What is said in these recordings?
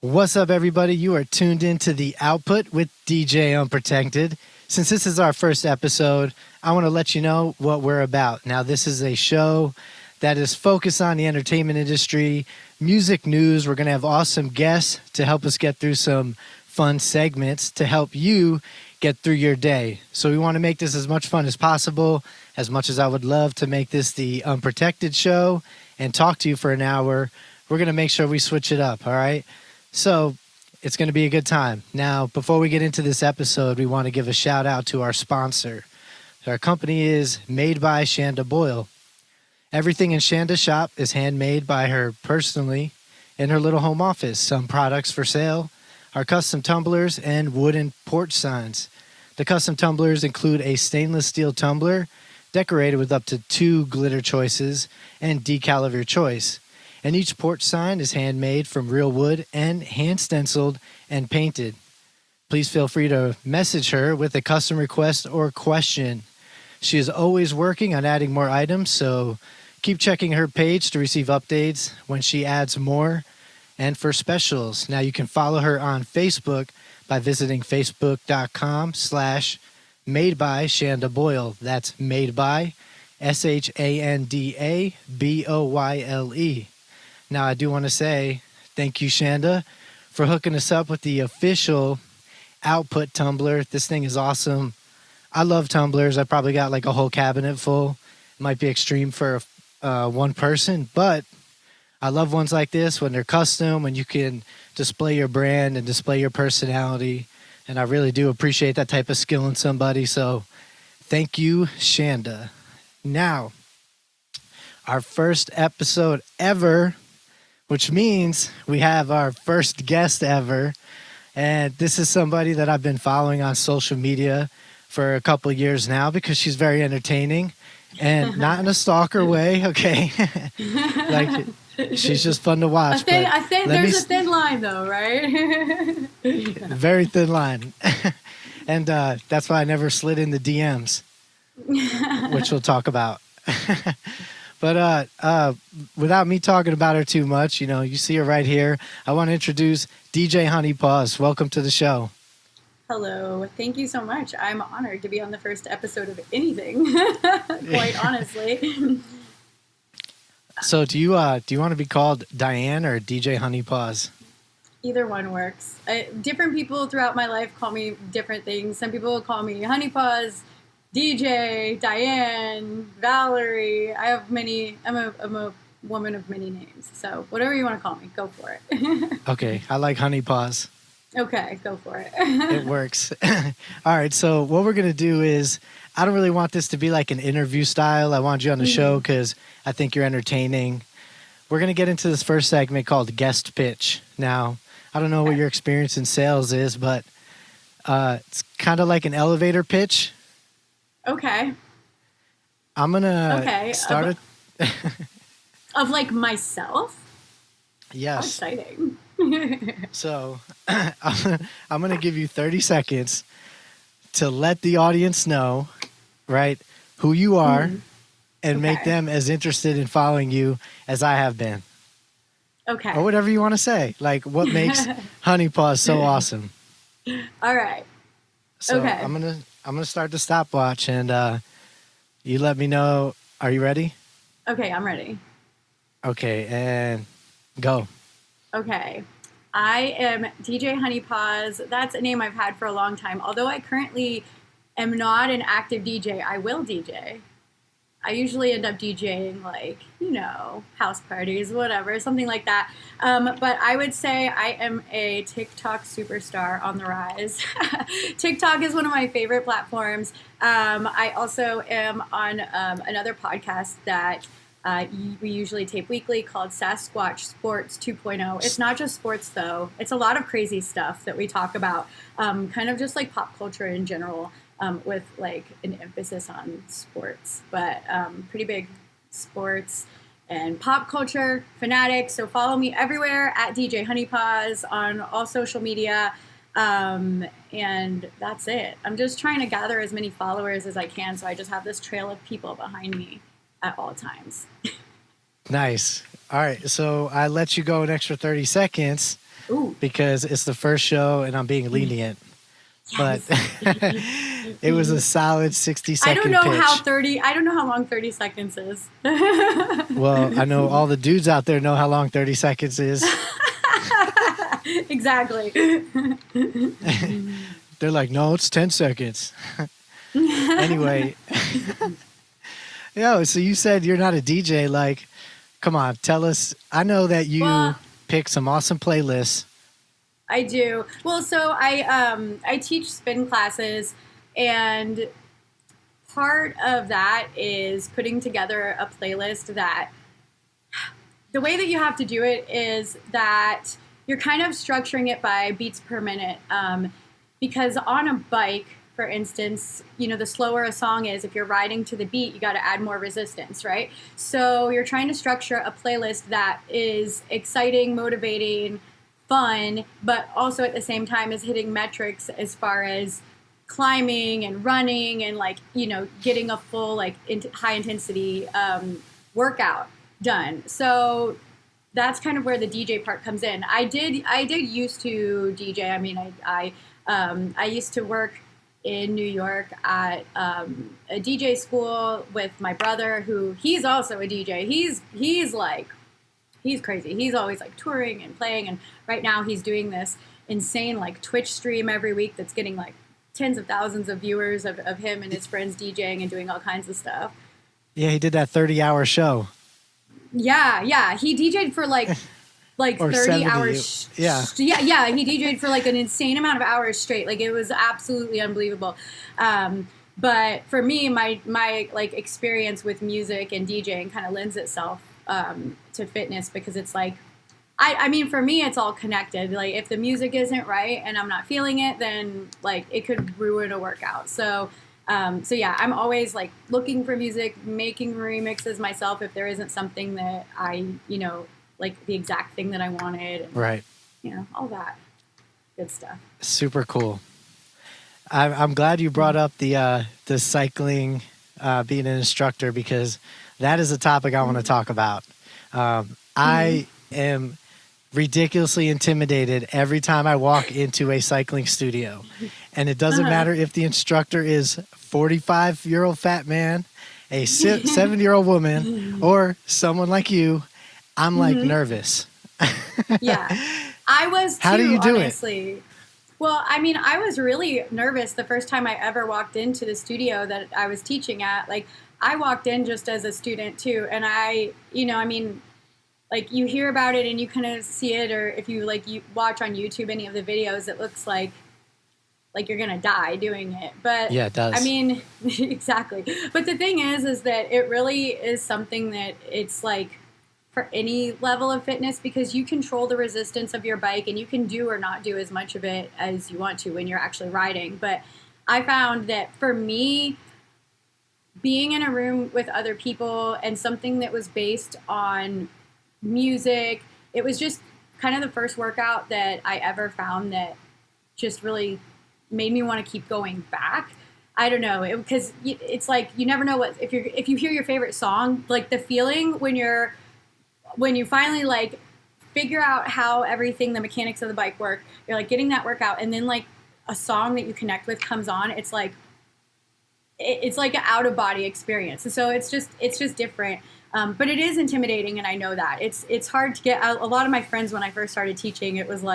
What's up, everybody? You are tuned into The Output with DJ Unprotected. Since this is our first episode, I want to let you know what we're about. Now, this is a show that is focused on the entertainment industry, music news. We're going to have awesome guests to help us get through some fun segments to help you get through your day. So we want to make this as much fun as possible, as much as I would love to make this the Unprotected show and talk to you for an hour. We're going to make sure we switch it up, all right? So it's going to be a good time. Now, before we get into this episode, we want to give a shout out to our sponsor. Our company is Made by Shanda Boyle. Everything in Shanda's shop is handmade by her personally in her little home office. Some products for sale are custom tumblers and wooden porch signs. The custom tumblers include a stainless steel tumbler decorated with up to 2 glitter choices and decal of your choice. And each porch sign is handmade from real wood and hand stenciled and painted. Please feel free to message her with a custom request or question. She is always working on adding more items, so keep checking her page to receive updates when she adds more and for specials. Now you can follow her on Facebook by visiting facebook.com/made by Shanda Boyle. That's made by ShandaBoyle. Now, I do want to say thank you, Shanda, for hooking us up with the official Output tumbler. This thing is awesome. I love tumblers. I probably got like a whole cabinet full. It might be extreme for one person, but I love ones like this when they're custom, when you can display your brand and display your personality. And I really do appreciate that type of skill in somebody. So thank you, Shanda. Now, our first episode ever, which means we have our first guest ever. And this is somebody that I've been following on social media for a couple of years now because she's very entertaining and not in a stalker way, okay? Like, she's just fun to watch. There's a thin line, though, right? Very thin line. And that's why I never slid in the DMs, which we'll talk about. But without me talking about her too much, you know, you see her right here. I want to introduce DJ Honey Paws. Welcome to the show. Hello. Thank you so much. I'm honored to be on the first episode of anything, quite honestly. So do you want to be called Diane or DJ Honey Paws? Either one works. Different people throughout my life call me different things. Some people call me Honey Paws, DJ, Diane, Valerie. I have many. I'm a woman of many names. So whatever you want to call me, go for it. Okay, I like Honey Paws. Okay, go for it. It works. All right, so what we're going to do is, I don't really want this to be like an interview style. I want you on the show because I think you're entertaining. We're going to get into this first segment called Guest Pitch. Now, I don't know what your experience in sales is, but it's kind of like an elevator pitch. Okay. I'm going to start it. Of like myself? Yes. How exciting. So I'm going to give you 30 seconds to let the audience know, right, who you are and make them as interested in following you as I have been. Okay. Or whatever you want to say. Like what makes Honey Paws so awesome. All right. So okay. I'm gonna start the stopwatch and you let me know. Are you ready? Okay, I'm ready. Okay, and go. Okay. I am DJ Honey Paws. That's a name I've had for a long time. Although I currently am not an active DJ, I will DJ. I usually end up DJing like, you know, house parties, whatever, something like that. But I would say I am a TikTok superstar on the rise. TikTok is one of my favorite platforms. I also am on another podcast that we usually tape weekly called Sasquatch Sports 2.0. It's not just sports, though. It's a lot of crazy stuff that we talk about, kind of just like pop culture in general. With like an emphasis on sports, but pretty big sports and pop culture fanatic. So follow me everywhere at DJ Honeypaws on all social media. And that's it. I'm just trying to gather as many followers as I can. So I just have this trail of people behind me at all times. Nice. All right. So I let you go an extra 30 seconds. Ooh. because it's the first show and I'm being lenient. But Yes. it was a solid 60-second I don't know pitch. I don't know how long 30 seconds is. Well, I know all the dudes out there know how long 30 seconds is. Exactly. They're like, no, it's 10 seconds. Anyway, so you said you're not a DJ. Like, come on, tell us. I know that you Well, pick some awesome playlists. I do. Well, so I teach spin classes, and part of that is putting together a playlist that the way that you have to do it is that you're kind of structuring it by beats per minute. Because on a bike, for instance, the slower a song is, if you're riding to the beat, you got to add more resistance, right? So you're trying to structure a playlist that is exciting, motivating, fun, but also at the same time is hitting metrics as far as climbing and running and getting a full high intensity workout done. So that's kind of where the DJ part comes in. I did used to DJ. I mean, I used to work in New York at a DJ school with my brother, who he's also a DJ. He's crazy. He's always touring and playing, and right now he's doing this insane Twitch stream every week that's getting tens of thousands of viewers of him and his friends DJing and doing all kinds of stuff. Yeah, he did that 30-hour show. Yeah. He DJ'd for like Or 30 70. hours. Yeah. Yeah. He DJ'd for an insane amount of hours straight. It was absolutely unbelievable. But for me, my experience with music and DJing kind of lends itself to fitness, because it's I mean, for me, it's all connected. If the music isn't right and I'm not feeling it, then it could ruin a workout. So yeah, I'm always looking for music, making remixes myself if there isn't something that I, the exact thing that I wanted. And, right. All that good stuff. Super cool. I'm glad you brought up the cycling, being an instructor, because that is a topic I want to talk about. I am ridiculously intimidated every time I walk into a cycling studio, and it doesn't matter if the instructor is 45-year-old fat man, a 70-year-old woman, or someone like you. I'm nervous. Yeah, I was too. How do you do honestly. It? Well, I mean, I was really nervous the first time I ever walked into the studio that I was teaching at. I walked in just as a student too, and you hear about it and you kind of see it, or if you you watch on YouTube any of the videos, it looks like you're gonna die doing it. But yeah, it does. I mean, exactly. But the thing is that it really is something that it's for any level of fitness, because you control the resistance of your bike and you can do or not do as much of it as you want to when you're actually riding. But I found that for me, being in a room with other people and something that was based on music, it was just kind of the first workout that I ever found that just really made me want to keep going back. I don't know, because it's you never know if you hear your favorite song, the feeling when you finally figure out how everything, the mechanics of the bike work, you're getting that workout, and then a song that you connect with comes on, it's it's an out of body experience. And so it's just different. But it is intimidating, and I know that it's hard to get a lot of my friends when I first started teaching. It was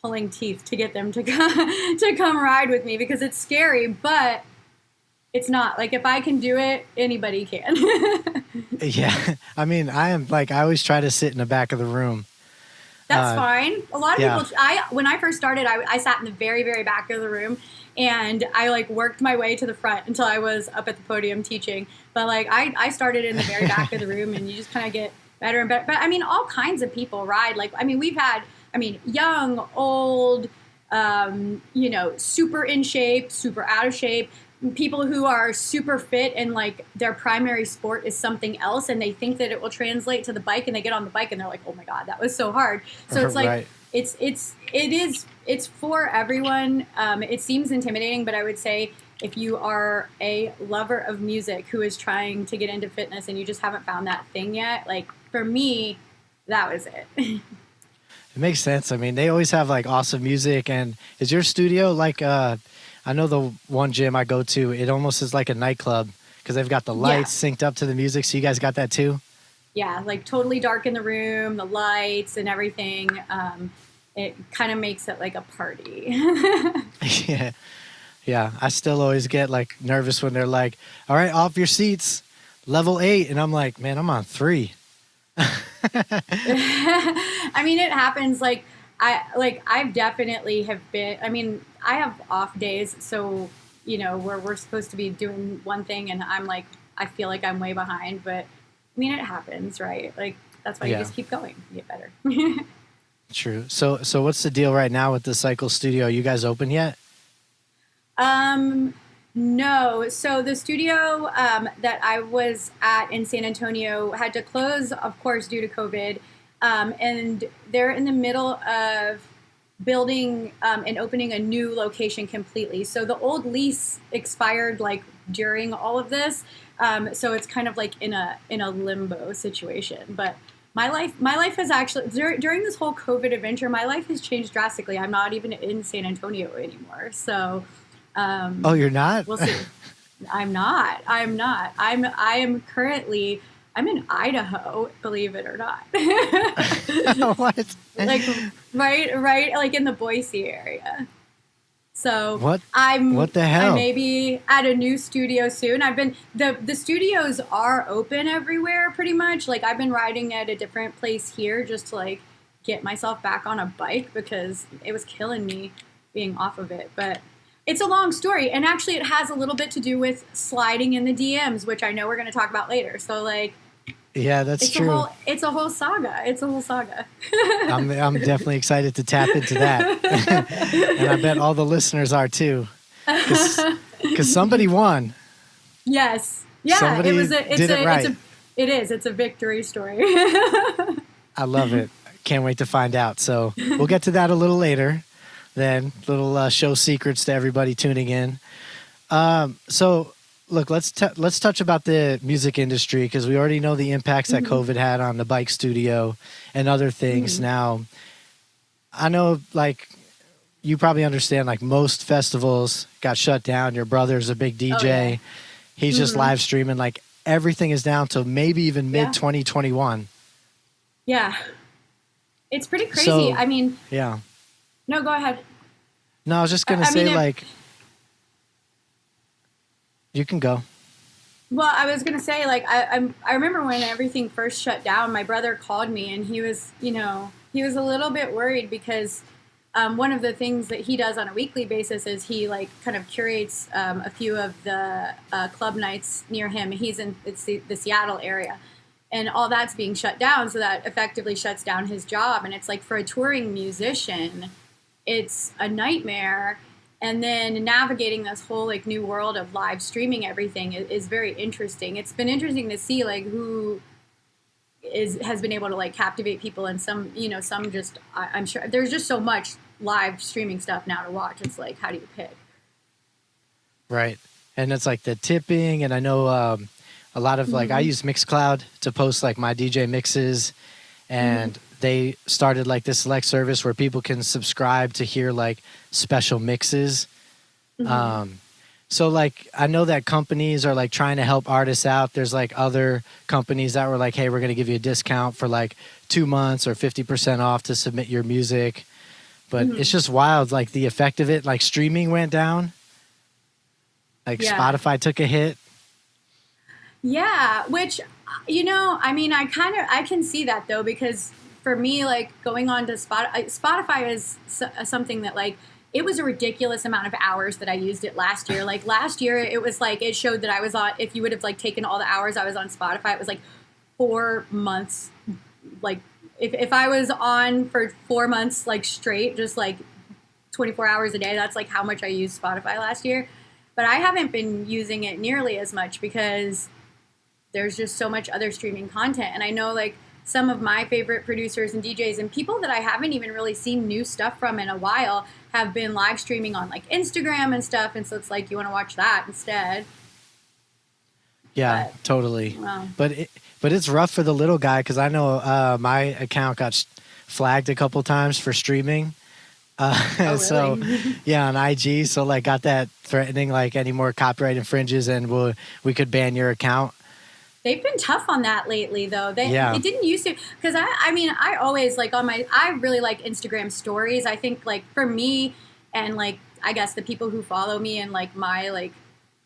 pulling teeth to get them to come ride with me, because it's scary, but it's not. If I can do it, anybody can. Yeah. I mean, I am I always try to sit in the back of the room. That's fine. A lot of people, when I first started, I sat in the very, very back of the room, and I worked my way to the front until I was up at the podium teaching. But I started in the very back of the room, and you just kind of get better and better. But I mean, all kinds of people ride. We've had, young, old, super in shape, super out of shape, people who are super fit and their primary sport is something else, and they think that it will translate to the bike, and they get on the bike and they're like, oh my God, that was so hard. So it's right. it's for everyone. It seems intimidating, but I would say if you are a lover of music who is trying to get into fitness and you just haven't found that thing yet, for me, that was it. It makes sense. I mean, they always have like awesome music. And is your studio like, I know the one gym I go to, it almost is like a nightclub because they've got the lights synced up to the music. So you guys got that too? Yeah, like totally dark in the room, the lights and everything. It kind of makes it like a party. Yeah. Yeah. I still always get like nervous when they're like, all right, off your seats, level 8. And I'm like, man, I'm on 3. I mean, it happens. I've definitely have been. I mean, I have off days, so where we're supposed to be doing one thing, and I'm like, I feel like I'm way behind. But I mean, it happens, right? Like that's why you just keep going, you get better. True. So what's the deal right now with the Cycle Studio? You guys open yet? No. So the studio that I was at in San Antonio had to close, of course, due to COVID. And they're in the middle of building and opening a new location completely. So the old lease expired like during all of this. So it's kind of like in a limbo situation. But my life has actually during this whole COVID adventure, my life has changed drastically. I'm not even in San Antonio anymore. So oh, you're not? We'll see. I'm not. I am currently. I'm in Idaho, believe it or not. What? Like right, like in the Boise area. So what the hell? I may be at a new studio soon. I've been the studios are open everywhere pretty much. Like I've been riding at a different place here just to like get myself back on a bike because it was killing me being off of it. But it's a long story, and actually it has a little bit to do with sliding in the DMs, which I know we're going to talk about later. So like, yeah, that's true. It's a whole saga. I'm definitely excited to tap into that. And I bet all the listeners are too. Because somebody won. Yes. Yeah, somebody did it right. It's a victory story. I love it. Can't wait to find out. So we'll get to that a little later. Then little show secrets to everybody tuning in. So look, let's touch about the music industry because we already know the impacts that COVID had on the bike studio and other things. Now, I know like you probably understand like most festivals got shut down. Your brother's a big DJ. Oh, yeah. He's just live streaming. Like everything is down to maybe even mid 2021. Yeah. It's pretty crazy. So, I mean, yeah. No, go ahead. No, I was just going to say, like, you can go. Well, I was going to say, like, I remember when everything first shut down, my brother called me and he was, he was a little bit worried because one of the things that he does on a weekly basis is he, like, kind of curates a few of the club nights near him. He's in the Seattle area. And all that's being shut down, so that effectively shuts down his job. And it's like for a touring musician, it's a nightmare. And then navigating this whole like new world of live streaming everything is very interesting. It's been interesting to see like who has been able to like captivate people, and some just I'm sure there's just so much live streaming stuff now to watch. It's like, how do you pick? Right, and it's like the tipping, and I know a lot of like I use Mixcloud to post like my DJ mixes, and they started like this select service where people can subscribe to hear like special mixes. So like I know that companies are like trying to help artists out. There's like other companies that were like, hey, we're going to give you a discount for like 2 months or 50% off to submit your music. But it's just wild, like the effect of it. Like streaming went down, like Spotify took a hit. Yeah, which, I mean, I can see that though, because for me, like going on to Spotify is something that like, it was a ridiculous amount of hours that I used it last year. Like last year, it was like, it showed that I was on, if you would have like taken all the hours I was on Spotify, it was like 4 months. Like if I was on for 4 months, like straight, just like 24 hours a day, that's like how much I used Spotify last year. But I haven't been using it nearly as much because there's just so much other streaming content. And I know like some of my favorite producers and DJs and people that I haven't even really seen new stuff from in a while have been live streaming on like Instagram and stuff. And so it's like, you want to watch that instead. Yeah, totally. Wow. But it's rough for the little guy because I know my account got flagged a couple times for streaming. Oh, really? So yeah, on IG. So like got that threatening like any more copyright infringes and we could ban your account. They've been tough on that lately, though. Yeah. It didn't used to, because I mean, I always like I really like Instagram stories. I think like for me and like, I guess the people who follow me and like my like,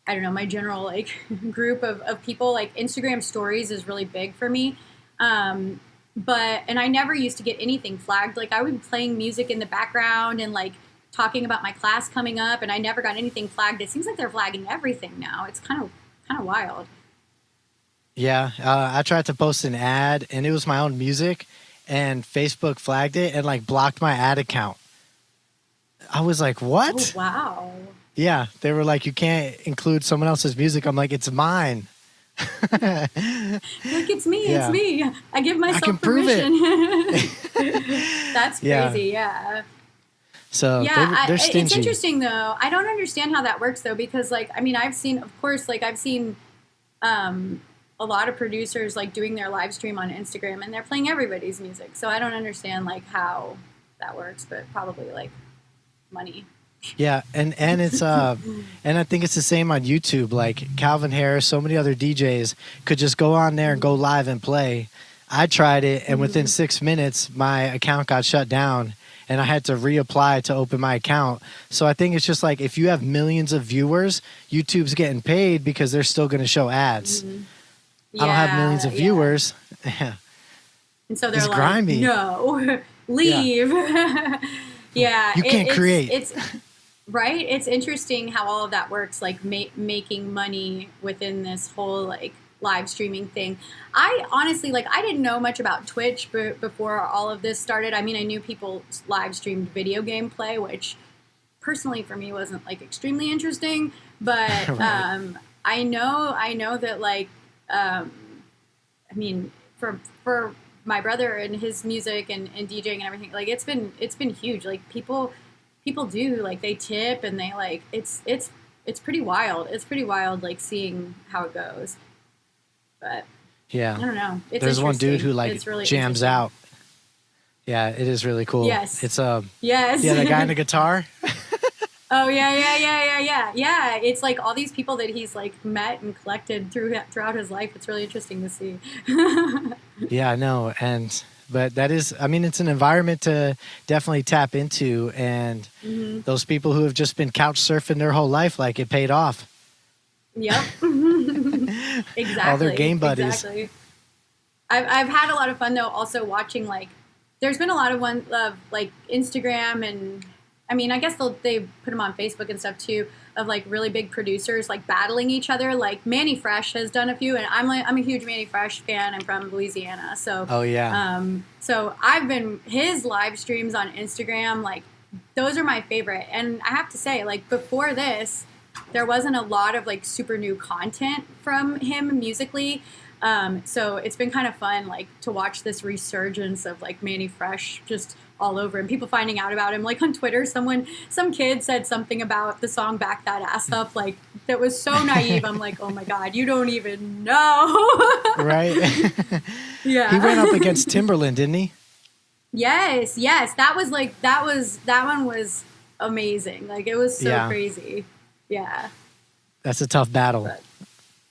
I don't know, my general like group of people, like Instagram stories is really big for me. And I never used to get anything flagged. Like I would be playing music in the background and like talking about my class coming up, and I never got anything flagged. It seems like they're flagging everything now. It's kind of wild. Yeah, I tried to post an ad, and it was my own music, and Facebook flagged it and like blocked my ad account. I was like, "What?" Oh, wow. Yeah, they were like, "You can't include someone else's music." I'm like, "It's mine." Look, it's me. Yeah. It's me. I give myself I can prove permission. That's crazy. Yeah. So yeah, they're stingy. It's interesting though. I don't understand how that works though, because like I mean, I've seen a lot of producers like doing their live stream on Instagram, and they're playing everybody's music. So I don't understand like how that works, but probably like money. Yeah, and it's and I think it's the same on YouTube. Like Calvin Harris, so many other DJs could just go on there and go live and play. I tried it, and within 6 minutes, my account got shut down, and I had to reapply to open my account. So I think it's just like if you have millions of viewers, YouTube's getting paid because they're still going to show ads. Yeah, I don't have millions of viewers. Yeah. And so they're It's like, grimy. no, leave. Yeah. You can't create. It's right. It's interesting how all of that works, like making money within this whole like live streaming thing. I honestly, like, I didn't know much about Twitch before all of this started. I mean, I knew people live streamed video game play, which personally for me wasn't like extremely interesting, but Right. I know that like, I mean, for my brother and his music and DJing and everything, like it's been huge. Like people do like they tip and they like it's pretty wild. It's pretty wild like seeing how it goes. But Yeah. I don't know. It's There's one dude who like really jams out. Yeah, it is really cool. Yes. It's yes. yeah, the guy on the guitar. Oh yeah. It's like all these people that he's like met and collected throughout his life. It's really interesting to see. Yeah, I know. But that is, I mean, it's an environment to definitely tap into, and those people who have just been couch surfing their whole life, like it paid off. Yep. Exactly. All their game buddies. Exactly. I've had a lot of fun though. Also watching like, there's been a lot of one of like Instagram and. I mean, I guess they put them on Facebook and stuff too, of like really big producers like battling each other. Like Manny Fresh has done a few, and I'm a huge Manny Fresh fan. I'm from Louisiana, so Oh yeah. So I've been his live streams on Instagram. Like those are my favorite, and I have to say, like before this, there wasn't a lot of like super new content from him musically. So it's been kind of fun, like to watch this resurgence of like Manny Fresh just all over, and people finding out about him. Like on Twitter, some kid said something about the song "Back That Ass Up," like that was so naive. I'm like, oh my god, you don't even know. Right. Yeah. He went up against Timberland, didn't he? Yes. That one was amazing. Like it was so crazy. Yeah. That's a tough battle.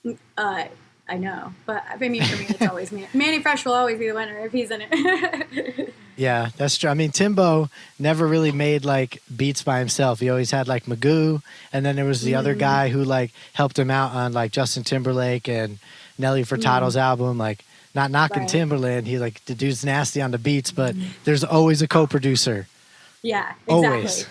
But, I know, but I mean, for me, it's always Manny Fresh will always be the winner if he's in it. Yeah, that's true. I mean, Timbo never really made like beats by himself. He always had like Magoo, and then there was the other guy who like helped him out on like Justin Timberlake and Nelly Furtado's album. Like, not knocking Timberland, he like the dude's nasty on the beats, but there's always a co-producer. Yeah, exactly. Always.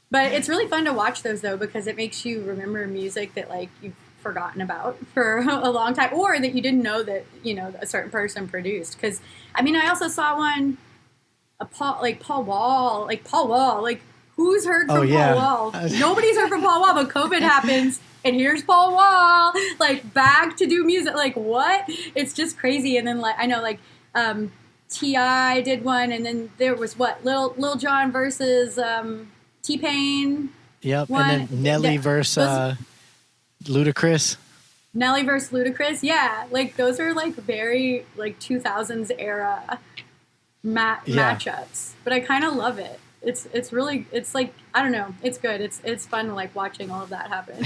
But it's really fun to watch those though, because it makes you remember music that like you've forgotten about for a long time, or that you didn't know that, you know, a certain person produced. Because I mean, I also saw one, Paul Wall, like who's heard from Paul Wall? Nobody's heard from Paul Wall, but COVID happens and here's Paul Wall like back to do music. Like what? It's just crazy. And then like I know like T.I. did one, and then there was what Lil Jon versus T-Pain. Yep. One. And then Nelly versus Ludacris. Nelly versus Ludacris, yeah. Like those are like very like 2000s era Yeah. matchups, but I kind of love it. It's really, it's like, I don't know, it's good. It's fun like watching all of that happen.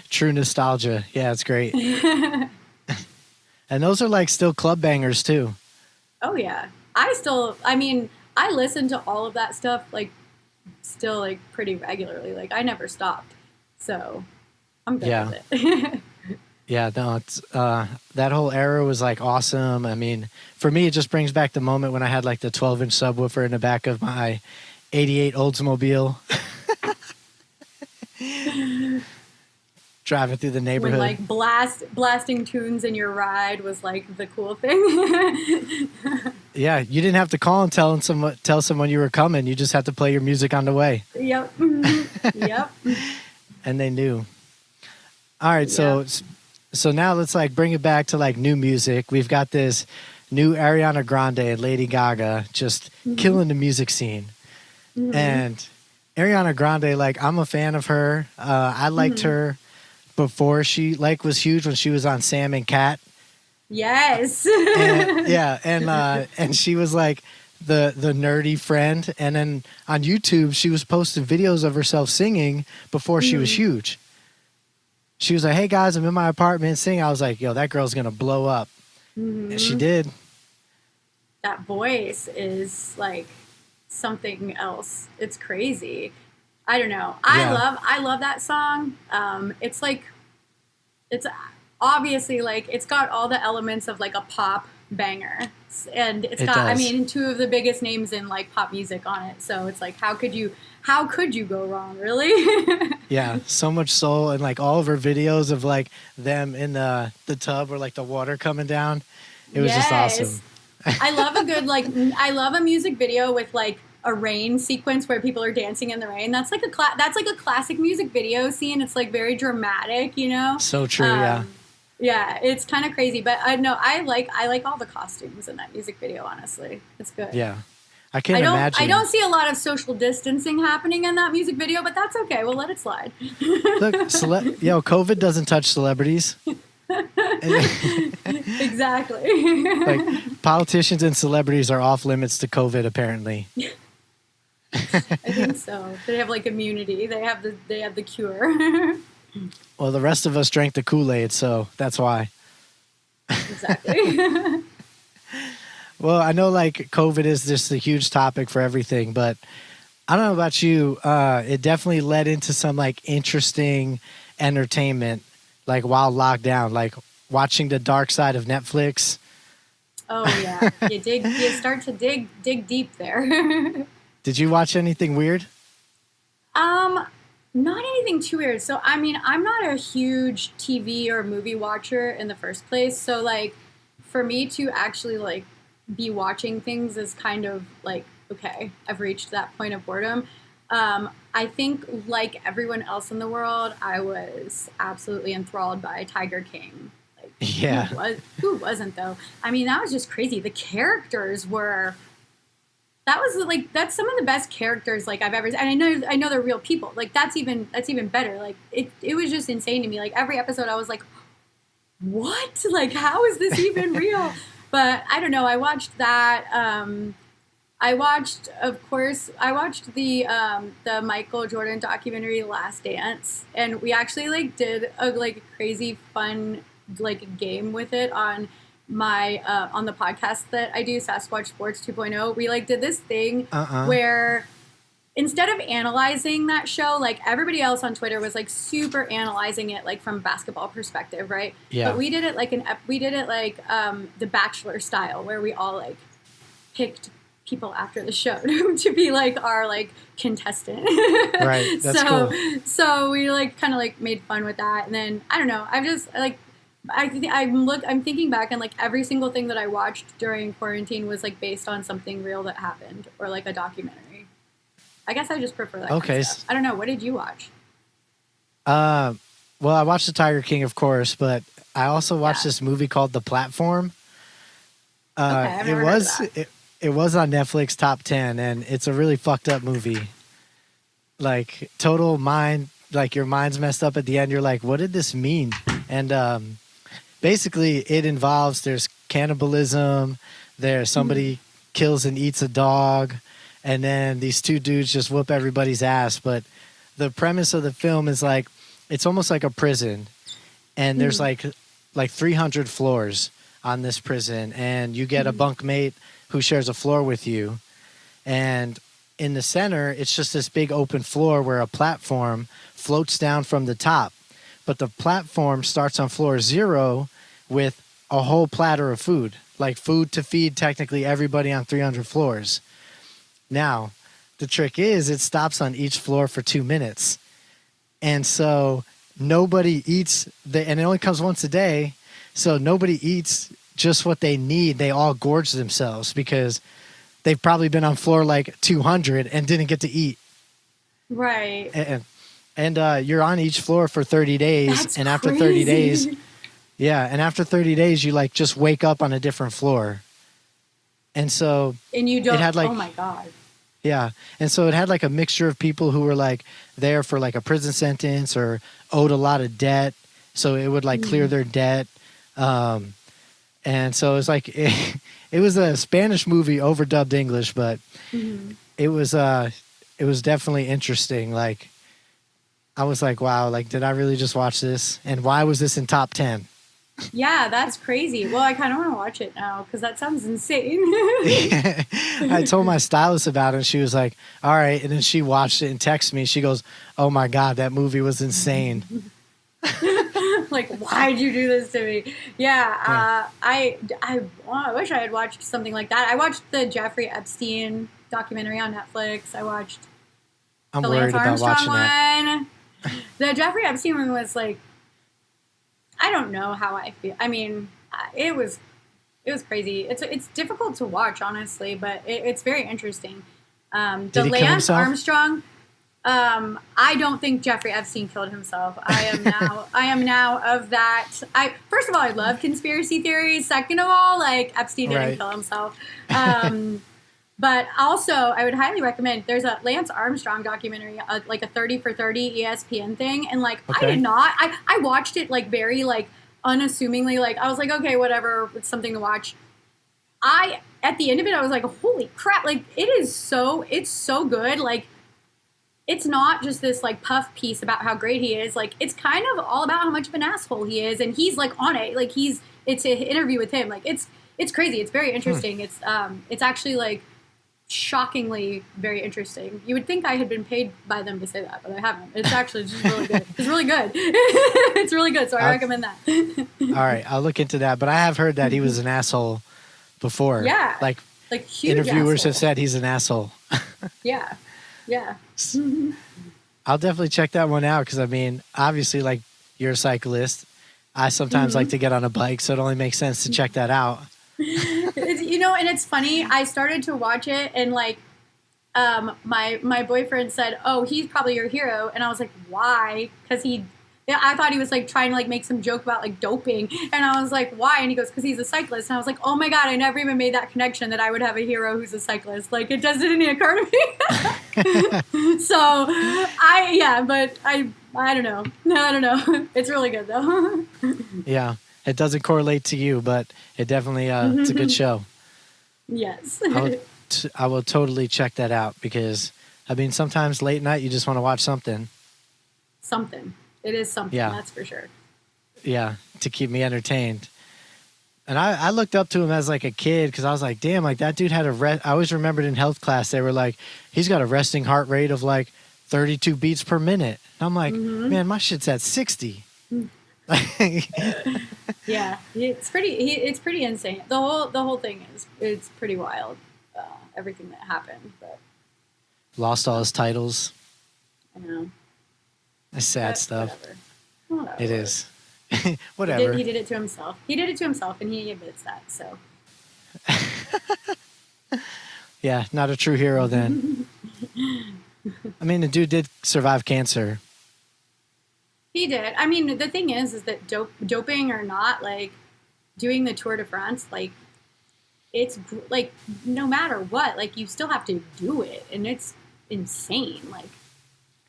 True nostalgia. Yeah, it's great. And those are like still club bangers too. Oh yeah. I mean, I listen to all of that stuff like still like pretty regularly. Like I never stopped. So I'm good Yeah. with it. Yeah, no, it's that whole era was like awesome. I mean, for me, it just brings back the moment when I had like the 12-inch subwoofer in the back of my '88 Oldsmobile, driving through the When neighborhood. like blasting tunes in your ride was like the cool thing. Yeah, you didn't have to call and tell someone you were coming. You just had to play your music on the way, Yep. Yep. and they knew. All right, Yep. so now let's like bring it back to like new music. We've got this new Ariana Grande and Lady Gaga just killing the music scene. And Ariana Grande, like I'm a fan of her. I liked her before she like was huge when she was on Sam and Cat. Yes. And, yeah, and she was like the nerdy friend. And then on YouTube, she was posting videos of herself singing before she was huge. She was like, "Hey guys, I'm in my apartment singing." I was like, "Yo, that girl's gonna blow up," and she did. That voice is like something else. It's crazy. I don't know. Yeah. I love that song. It's like it's obviously like it's got all the elements of like a pop banger, and it's It got I does. mean two of the biggest names in like pop music on it. So it's like how could you go wrong, really? Yeah, so much soul and like all of her videos of like them in the tub or like the water coming down. It was just awesome. I love a good like I love a music video with like a rain sequence where people are dancing in the rain. That's like that's like a classic music video scene. It's like very dramatic, you know. So true, yeah. Yeah, it's kind of crazy, but I know I like all the costumes in that music video. Honestly, it's good. Yeah. I can't imagine. I don't see a lot of social distancing happening in that music video, but that's okay. We'll let it slide. Look, COVID doesn't touch celebrities. Exactly. Like politicians and celebrities are off limits to COVID apparently. I think so. They have like immunity. They have the cure. Well, the rest of us drank the Kool-Aid, so that's why. Exactly. Well, I know like COVID is just a huge topic for everything, but I don't know about you. It definitely led into some like interesting entertainment, like while locked down, like watching the dark side of Netflix. Oh yeah, you start to dig deep there. Did you watch anything weird? Not anything too weird. So I mean, I'm not a huge TV or movie watcher in the first place. So like, for me to actually like be watching things is kind of like okay, I've reached that point of boredom. I think like everyone else in the world, I was absolutely enthralled by Tiger King. Like, Yeah. who wasn't though? I mean, that was just crazy. The characters were. That was like that's some of the best characters like I've ever. And I know they're real people. Like that's even better. Like it was just insane to me. Like every episode, I was like, what? Like how is this even real? But I don't know. I watched that. Of course, I watched the Michael Jordan documentary, Last Dance, and we actually like did a like crazy fun like game with it on my on the podcast that I do, Sasquatch Sports 2.0. We like did this thing where instead of analyzing that show, like everybody else on Twitter was like super analyzing it like from a basketball perspective, right? Yeah. But we did it like the Bachelor style, where we all like picked people after the show to be like our like contestant. Right. That's cool. So we like kind of like made fun with that, and then I don't know. I'm just like. I'm thinking back, and like every single thing that I watched during quarantine was like based on something real that happened or like a documentary. I guess I just prefer that. Okay. Kind of stuff. I don't know. What did you watch? Well, I watched The Tiger King, of course, but I also watched this movie called The Platform. I've never heard of that. It was on Netflix top 10, and it's a really fucked up movie. Like total mind, like your mind's messed up at the end. You're like, what did this mean? And basically, it involves there's cannibalism. There's somebody kills and eats a dog, and then these two dudes just whoop everybody's ass. But the premise of the film is like it's almost like a prison, and there's like 300 floors on this prison, and you get a bunkmate who shares a floor with you, and in the center it's just this big open floor where a platform floats down from the top, but the platform starts on floor 0 with a whole platter of food, like food to feed technically everybody on 300 floors. Now, the trick is it stops on each floor for 2 minutes. And so nobody eats, and it only comes once a day. So nobody eats just what they need. They all gorge themselves because they've probably been on floor like 200 and didn't get to eat. Right. And you're on each floor for 30 days. That's and after crazy. 30 days, and after 30 days, you like just wake up on a different floor. And so you don't, it had like, oh my God. Yeah. And so it had like a mixture of people who were like there for like a prison sentence or owed a lot of debt. So it would like clear their debt. And so it was like, it was a Spanish movie overdubbed English, but it was definitely interesting. Like, I was like, wow, like, did I really just watch this? And why was this in top 10? Yeah, that's crazy. Well, I kind of want to watch it now because that sounds insane. I told my stylist about it, and she was like, all right. And then she watched it and texted me. She goes, oh my God, that movie was insane. Like, why'd you do this to me? Yeah. I wish I had watched something like that. I watched the Jeffrey Epstein documentary on Netflix. I watched I'm the worried Lance about Armstrong watching that. one. The Jeffrey Epstein one was like, I don't know how I feel. I mean, it was crazy. It's difficult to watch, honestly, but it's very interesting. The Lance Armstrong. I don't think Jeffrey Epstein killed himself. I am now of that. First of all, I love conspiracy theories. Second of all, like Epstein didn't kill himself. But also, I would highly recommend. There's a Lance Armstrong documentary, like a 30 for 30 ESPN thing, and like I did not. I watched it like very like unassumingly. Like I was like, okay, whatever, it's something to watch. At the end of it, I was like, holy crap! Like it's so good. Like it's not just this like puff piece about how great he is. Like it's kind of all about how much of an asshole he is, and he's like on it. Like it's an interview with him. Like it's crazy. It's very interesting. It's actually like shockingly very interesting. You would think I had been paid by them to say that, but I haven't. It's actually just really good. It's really good. It's really good, so I recommend that. All right, I'll look into that. But I have heard that he was an asshole before. Yeah. Like huge interviewers asshole. have said he's an asshole. Yeah. Yeah. I'll definitely check that one out because, I mean, obviously, like, you're a cyclist. I sometimes like to get on a bike, so it only makes sense to check that out. And it's funny. I started to watch it, and like, my boyfriend said, "Oh, he's probably your hero," and I was like, "Why?" Because I thought he was like trying to like make some joke about like doping, and I was like, "Why?" And he goes, "Because he's a cyclist," and I was like, "Oh my God, I never even made that connection that I would have a hero who's a cyclist. Like, it just didn't occur to me." So but I don't know. No, I don't know. It's really good though. Yeah. It doesn't correlate to you, but it definitely it's a good show. Yes. I will totally check that out because, I mean, sometimes late night you just want to watch something. Something. It is something, that's for sure. Yeah, to keep me entertained. And I looked up to him as like a kid because I was like, damn, like that dude had I always remembered in health class, they were like, he's got a resting heart rate of like 32 beats per minute. And I'm like, man, my shit's at 60. Yeah, it's pretty insane. The whole thing it's pretty wild. Everything that happened, but lost all his titles. I know. That's sad stuff. Whatever. It is. Whatever. He did it to himself. He did it to himself, and he admits that. So. Yeah, not a true hero then. I mean, the dude did survive cancer. He did. I mean, the thing is that doping or not, like, doing the Tour de France, like, it's, like, no matter what, like, you still have to do it, and it's insane, like,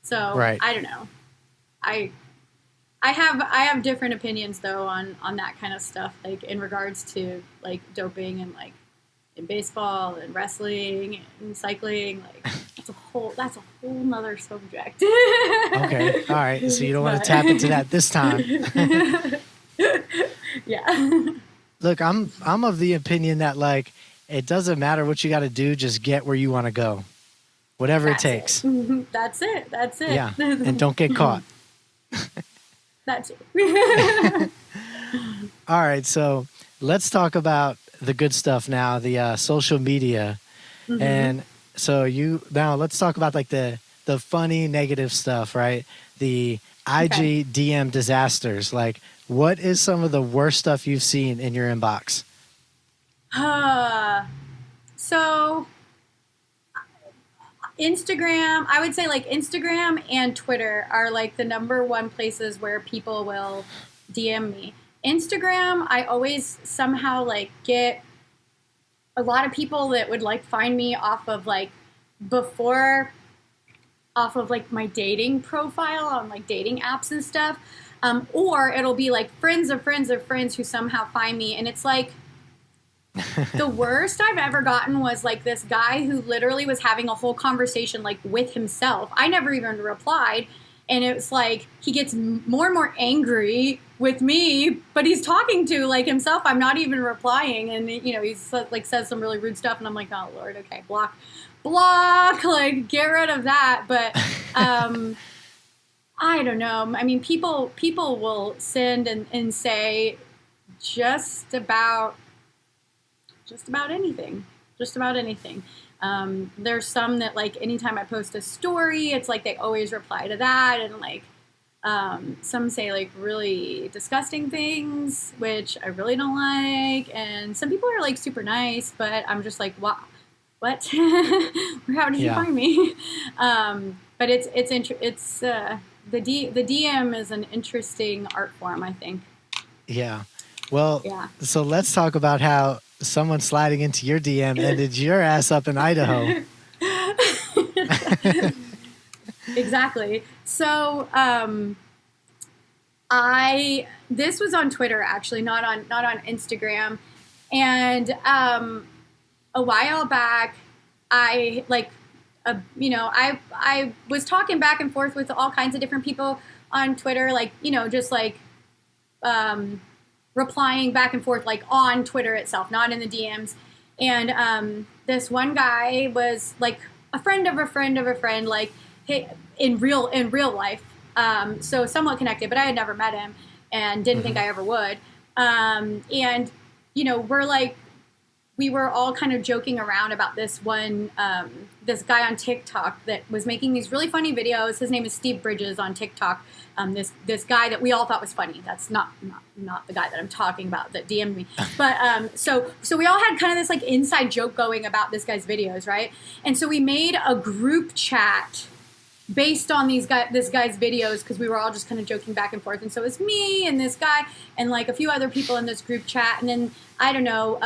so, right. I don't know. I have different opinions, though, on that kind of stuff, like, in regards to, like, doping and, like, in baseball and wrestling and cycling. Like that's a whole nother subject. Okay. All right. So you don't want to tap into that this time. Yeah. Look, I'm of the opinion that like it doesn't matter what you got to do, just get where you want to go. Whatever it takes. That's it. That's it. Yeah. And don't get caught. That's it. All right. So let's talk about the good stuff now, the social media. Mm-hmm. And so let's talk about like the funny negative stuff, right? The IG DM disasters. Like, what is some of the worst stuff you've seen in your inbox? So Instagram, I would say like Instagram and Twitter are like the number one places where people will DM me. Instagram, I always somehow like get a lot of people that would like find me off of like my dating profile on like dating apps and stuff. Or it'll be like friends of friends of friends who somehow find me. And it's like, the worst I've ever gotten was like this guy who literally was having a whole conversation like with himself. I never even replied. And it was like he gets more and more angry with me, but he's talking to like himself. I'm not even replying. And, you know, he's like says some really rude stuff. And I'm like, oh, Lord, okay, block, like get rid of that. But I don't know. I mean, people will send and say just about anything. There's some that like anytime I post a story, it's like they always reply to that, and like some say like really disgusting things, which I really don't like, and some people are like super nice, but I'm just like, wow, what? How did you find me? But the DM is an interesting art form, I think. Yeah. Well, so let's talk about how someone sliding into your DM ended your ass up in Idaho. Exactly. So, this was on Twitter actually, not on Instagram, and a while back, I was talking back and forth with all kinds of different people on Twitter, like, you know, just like replying back and forth like on Twitter itself, not in the DMs. And this one guy was like a friend of a friend of a friend, like in real life. So somewhat connected, but I had never met him and didn't think I ever would. And you know, we were all kind of joking around about this one, this guy on TikTok that was making these really funny videos. His name is Steve Bridges on TikTok. This guy that we all thought was funny. That's not the guy that I'm talking about that DM'd me. But so we all had kind of this like inside joke going about this guy's videos, right? And so we made a group chat based on this guy's videos, because we were all just kind of joking back and forth. And so it was me and this guy and like a few other people in this group chat. And then I don't know,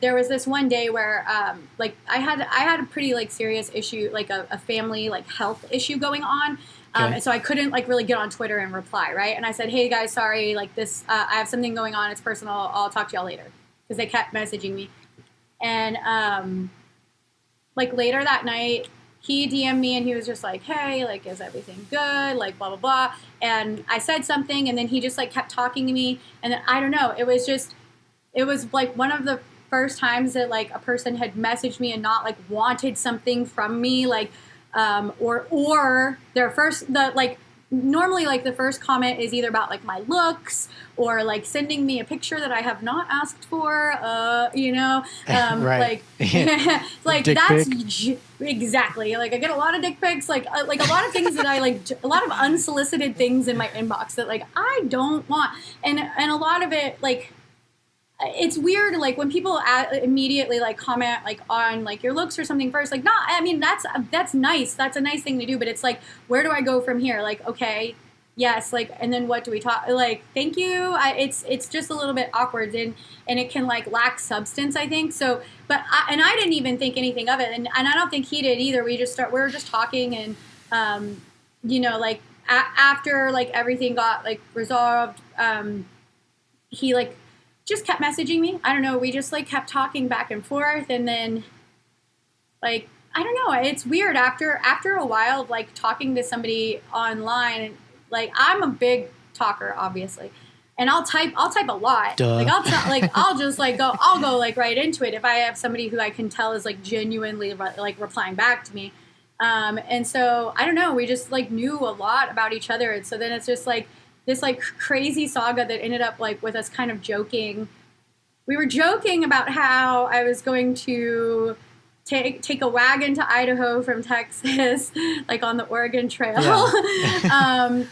there was this one day where like I had a pretty like serious issue, like a family like health issue going on. And so I couldn't like really get on Twitter and reply, right? And I said, hey guys, sorry, like this, I have something going on. It's personal. I'll talk to y'all later, because they kept messaging me. And like later that night, he DM'd me and he was just like, hey, like, is everything good? Like, blah, blah, blah. And I said something, and then he just like kept talking to me. And then I don't know, it was like one of the first times that like a person had messaged me and not like wanted something from me, like, or normally like the first comment is either about like my looks or like sending me a picture that I have not asked for, you know, right. like, like dick that's pic. Exactly. Like I get a lot of dick pics, like a lot of things that I like, a lot of unsolicited things in my inbox that like I don't want. And a lot of it, like, it's weird, like when people immediately like comment like on like your looks or something first, like not, I mean, that's nice, that's a nice thing to do, but it's like, where do I go from here? Like, okay, yes, like, and then what do we talk, like, thank you. It's just a little bit awkward, and it can like lack substance, I think. So, but I didn't even think anything of it, and I don't think he did either. We were just talking, and you know, like after like everything got like resolved, he like just kept messaging me. I don't know. We just like kept talking back and forth, and then like I don't know. It's weird after a while of like talking to somebody online. And like I'm a big talker, obviously, and I'll type a lot. Duh. Like I'll just like I'll go like right into it if I have somebody who I can tell is like genuinely like replying back to me. And so I don't know. We just like knew a lot about each other, and so then it's just like this like crazy saga that ended up like with us kind of joking. We were joking about how I was going to take a wagon to Idaho from Texas, like on the Oregon Trail. Yeah.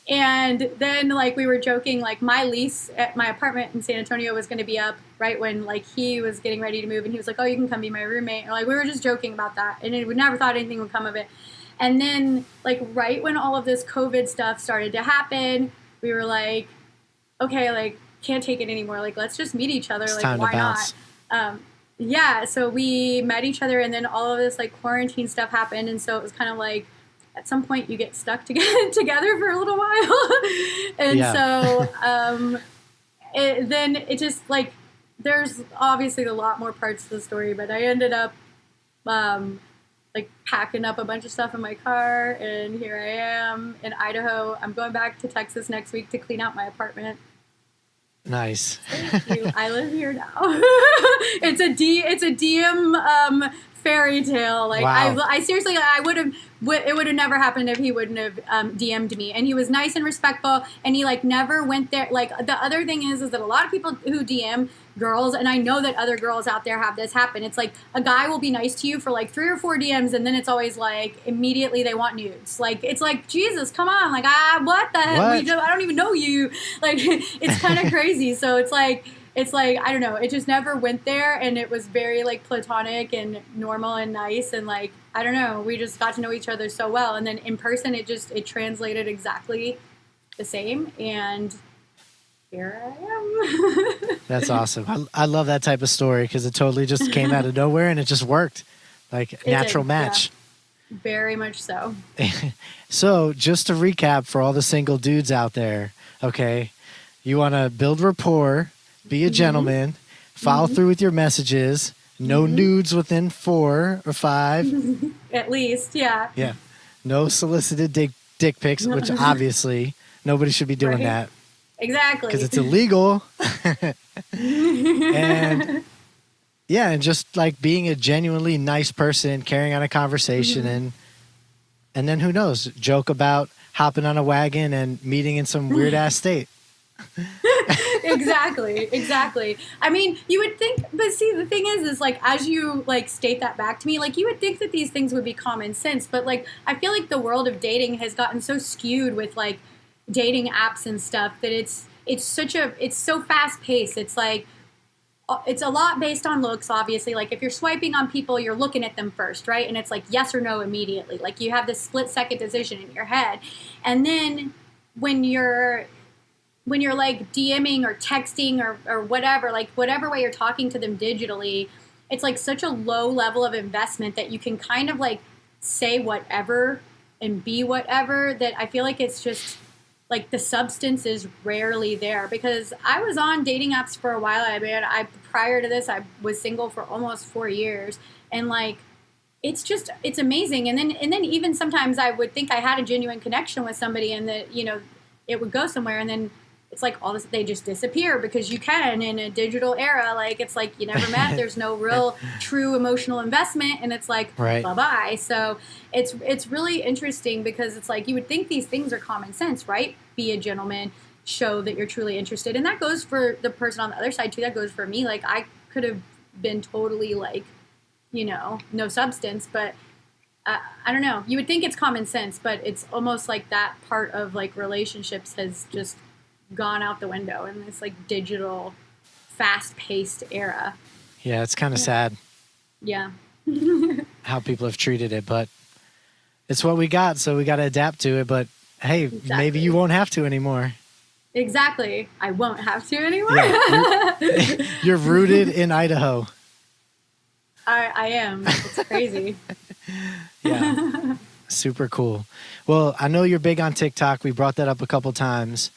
And then like we were joking, like my lease at my apartment in San Antonio was going to be up right when like he was getting ready to move, and he was like, "Oh, you can come be my roommate." And like we were just joking about that, and we never thought anything would come of it. And then like right when all of this COVID stuff started to happen, we were like, okay, like can't take it anymore. Like let's just meet each other. It's like time to why bounce. not? Yeah, so we met each other, and then all of this like quarantine stuff happened, and so it was kind of like at some point you get stuck together for a little while. And Yeah. so then it just like there's obviously a lot more parts to the story, but I ended up like packing up a bunch of stuff in my car, and here I am in Idaho. I'm going back to Texas next week to clean out my apartment. Nice. Thank you. I live here now. It's a DM fairy tale. Like Wow. I seriously, it would have never happened if he wouldn't have DM'd me. And he was nice and respectful, and he like never went there. Like the other thing is that a lot of people who DM girls, and I know that other girls out there have this happen. It's like a guy will be nice to you for like 3 or 4 DMs, and then it's always like immediately they want nudes. Like it's like Jesus, come on, like what the heck? I don't even know you. Like it's kind of crazy. So it's like I don't know. It just never went there, and it was very like platonic and normal and nice, and like I don't know. We just got to know each other so well, and then in person, it translated exactly the same, and here I am. That's awesome. I love that type of story because it totally just came out of nowhere and it just worked. Like natural match. Yeah. Very much so. So just to recap for all the single dudes out there, okay, you want to build rapport, be a gentleman, follow through with your messages, no nudes within 4 or 5. At least, yeah. Yeah. No solicited dick pics, which obviously nobody should be doing Right. that. Exactly. Because it's illegal. And yeah, and just like being a genuinely nice person, carrying on a conversation, and then who knows, joke about hopping on a wagon and meeting in some weird ass state. Exactly. I mean, you would think, but see, the thing is like, as you like state that back to me, like you would think that these things would be common sense, but like, I feel like the world of dating has gotten so skewed with like dating apps and stuff that it's so fast paced. It's like, it's a lot based on looks, obviously. Like if you're swiping on people, you're looking at them first, right? And it's like yes or no immediately. Like you have this split-second decision in your head. And then when you're like DMing or texting or whatever, like whatever way you're talking to them digitally, it's like such a low level of investment that you can kind of like say whatever and be whatever, that I feel like it's just like the substance is rarely there. Because I was on dating apps for a while. I mean, prior to this, I was single for almost 4 years, and like it's amazing. And then even sometimes I would think I had a genuine connection with somebody, and that it would go somewhere, and then it's like all this, they just disappear because you can in a digital era. Like it's like you never met. There's no real true emotional investment, and it's like Right. bye-bye. So it's really interesting because it's like you would think these things are common sense, right? Be a gentleman, show that you're truly interested, and that goes for the person on the other side too. That goes for me. Like I could have been totally like no substance, but I don't know. You would think it's common sense, but it's almost like that part of like relationships has just gone out the window in this like digital, fast-paced era. Yeah, it's kind of sad Yeah. how people have treated it, but it's what we got, so we got to adapt to it. But hey, Exactly. maybe you won't have to anymore. Exactly. I won't have to anymore. Yeah, you're rooted in Idaho. I am. It's crazy. Yeah. Super cool. Well, I know you're big on TikTok. We brought that up a couple times.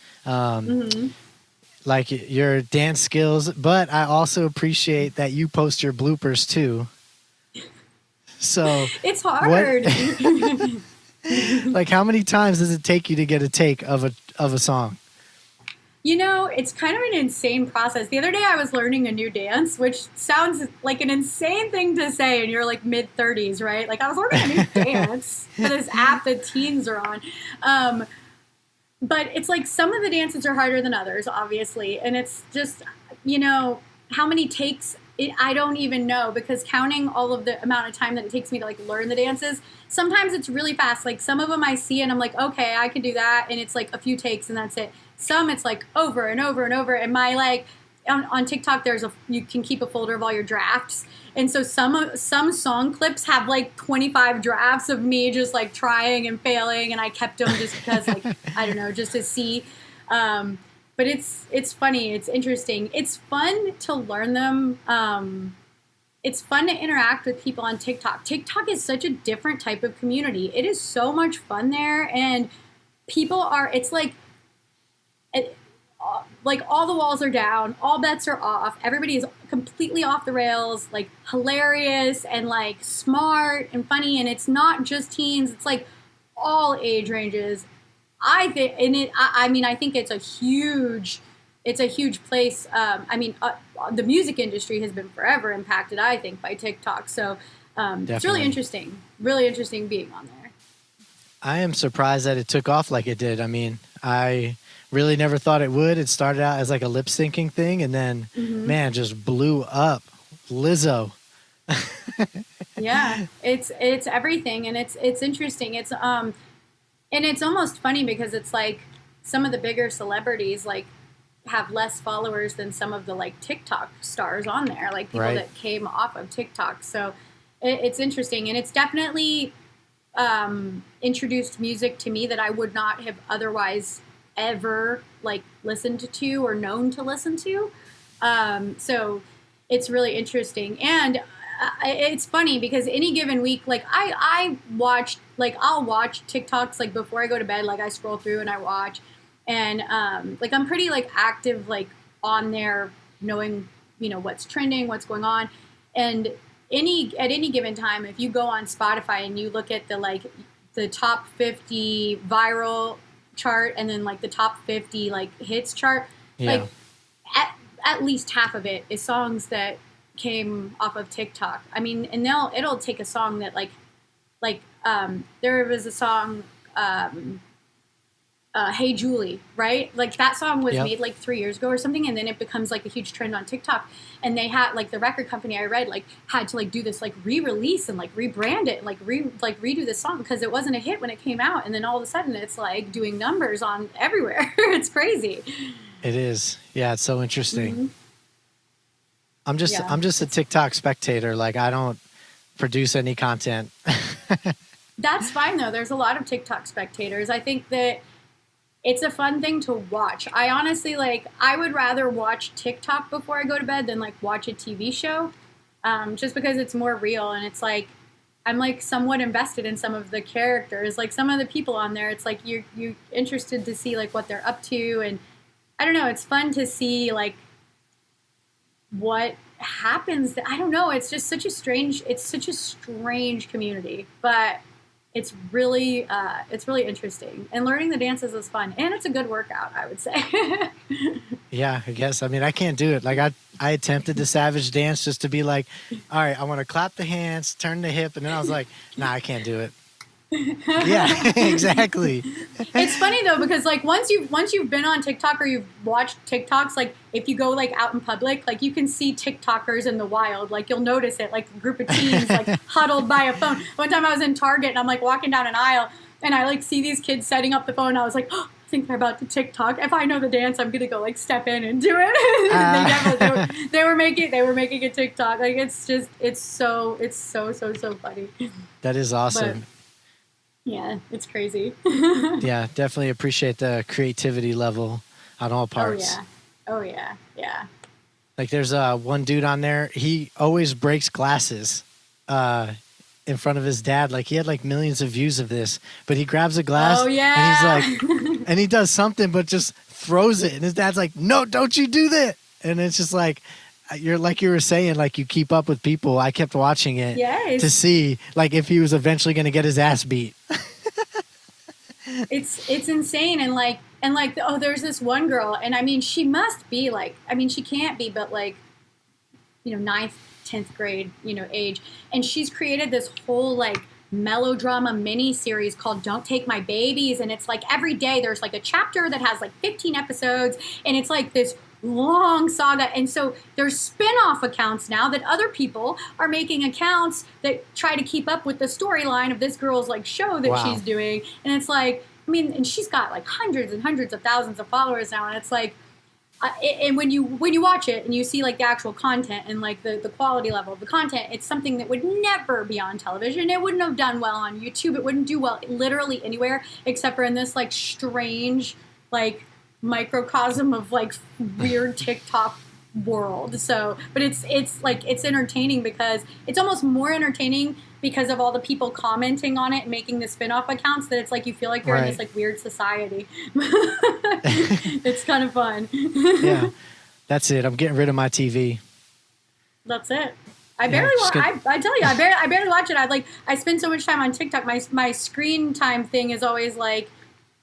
like your dance skills, but I also appreciate that you post your bloopers too. So it's hard. Like, how many times does it take you to get a take of a song? You know, it's kind of an insane process. The other day I was learning a new dance, which sounds like an insane thing to say, and you're like mid-30s, right? Like, I was learning a new dance for this app that teens are on. But it's like some of the dances are harder than others, obviously. And it's just, you know, how many takes, I don't even know, because counting all of the amount of time that it takes me to like learn the dances, sometimes it's really fast. Like some of them I see and I'm like, okay, I can do that. And it's like a few takes and that's it. Some it's like over and over and over. And my like on TikTok, you can keep a folder of all your drafts. And so some song clips have like 25 drafts of me just like trying and failing. And I kept them just because like, I don't know, just to see. But it's funny. It's interesting. It's fun to learn them. It's fun to interact with people on TikTok. TikTok is such a different type of community. It is so much fun there. And people it's like all the walls are down, all bets are off, everybody is completely off the rails, like hilarious and like smart and funny, and it's not just teens, it's like all age ranges. I think, I think it's a huge place. The music industry has been forever impacted, I think, by TikTok. So it's really interesting being on there. I am surprised that it took off like it did. I mean, I really never thought it would. It started out as like a lip syncing thing, and then man, just blew up. Lizzo. Yeah, it's everything, and it's interesting. It's and it's almost funny because it's like some of the bigger celebrities like have less followers than some of the like TikTok stars on there, like people that came off of TikTok. So it's interesting, and it's definitely introduced music to me that I would not have otherwise ever like listened to or known to listen to. So it's really interesting. And it's funny because any given week, like I'll watch TikToks like before I go to bed, like I scroll through and I watch, and like I'm pretty like active like on there, knowing, you know, what's trending, what's going on. And at any given time, if you go on Spotify and you look at the top 50 viral chart and then like the top 50 like hits chart, like at least half of it is songs that came off of TikTok. I mean, and it'll take a song that there was a song, Hey Julie, right? Like that song was made like 3 years ago or something, and then it becomes like a huge trend on TikTok. And they had like the record company I read like had to like do this like re-release and like rebrand it and like redo this song because it wasn't a hit when it came out, and then all of a sudden it's like doing numbers on everywhere. It's crazy. It is. Yeah, it's so interesting. Mm-hmm. I'm just a TikTok spectator. Like I don't produce any content. That's fine though. There's a lot of TikTok spectators. I think that it's a fun thing to watch. I honestly I would rather watch TikTok before I go to bed than like watch a TV show, just because it's more real, and it's like I'm like somewhat invested in some of the characters, like some of the people on there. It's like you're interested to see like what they're up to, and I don't know. It's fun to see like what happens. I don't know. It's just such a strange community, but it's really interesting, and learning the dances is fun, and it's a good workout, I would say. Yeah, I guess. I mean, I can't do it. Like I attempted the savage dance just to be like, all right, I want to clap the hands, turn the hip, and then I was like, nah, I can't do it. Yeah, exactly. It's funny though, because like once you've been on TikTok or you've watched TikToks, like if you go like out in public, like you can see TikTokers in the wild. Like you'll notice it, like a group of teens like huddled by a phone. One time I was in Target and I'm like walking down an aisle and I like see these kids setting up the phone. And I was like, oh, I think they're about to TikTok. If I know the dance, I'm gonna go like step in and do it. They were making a TikTok. Like it's so funny. That is awesome. But, yeah, it's crazy. Yeah, definitely appreciate the creativity level on all parts. Oh yeah. Like there's one dude on there, he always breaks glasses in front of his dad. Like he had like millions of views of this, but he grabs a glass and he's like, and he does something but just throws it, and his dad's like, "No, don't you do that!" And it's just like you were saying, like you keep up with people. I kept watching it to see like if he was eventually going to get his ass beat. It's insane, and oh, there's this one girl, and I mean she must be like, I mean she can't be, but like, you know, ninth, 10th grade, you know, age, and she's created this whole like melodrama mini series called Don't Take My Babies, and it's like every day there's like a chapter that has like 15 episodes, and it's like this long saga. And so there's spin-off accounts now that other people are making accounts that try to keep up with the storyline of this girl's like show that she's doing, and it's like, I mean, and she's got like hundreds and hundreds of thousands of followers now, and it's like and when you watch it and you see like the actual content and like the quality level of the content, it's something that would never be on television. It wouldn't have done well on YouTube. It wouldn't do well literally anywhere except for in this like strange like microcosm of like weird TikTok world. So, but it's like it's entertaining because it's almost more entertaining because of all the people commenting on it and making the spin-off accounts that it's like you feel like you're in this like weird society. It's kind of fun. Yeah, that's it. I'm getting rid of my TV. That's it. I barely watch. I tell you, I barely watch it. I spend so much time on TikTok. My screen time thing is always like,